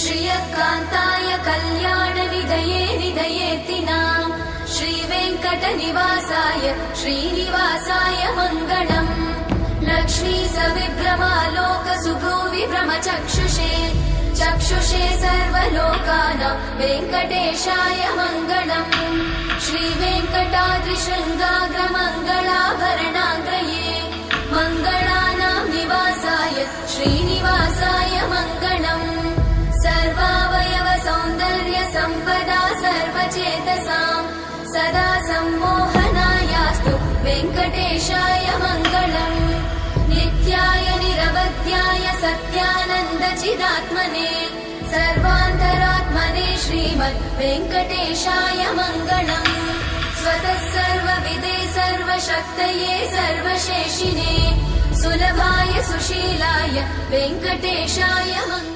श्रियकान्ताय कल्याणनिधये निधयेऽर्तिनाम् श्रीवेङ्कटनिवासाय श्रीनिवासाय मङ्गलम् लक्ष्मी सविभ्रमालोकसुभ्रूविभ्रमचक्षुषे चक्षुषे सर्वलोकानां वेङ्कटेशाय मङ्गलम् श्रीवेङ्कटाद्रिशृङ्गाग्रमङ्गलाभरणाङ्ग्रये मङ्गलानां निवासाय श्रीनिवासाय मङ्गलम् सर्वावयव सौन्दर्य सम्पदा सर्वचेतसां सदा सम्मोहनायास्तु वेङ्कटेशाय मङ्गलम् नित्याय निरवध्याय सत्यानन्दचिदात्मने सर्वान्तरात्मने श्रीमद् वेङ्कटेशाय मङ्गलम् स्वतः सर्वविदे सर्वशक्तये सर्वशेषिने सुलभाय सुशीलाय वेङ्कटेशाय मङ्गलम्।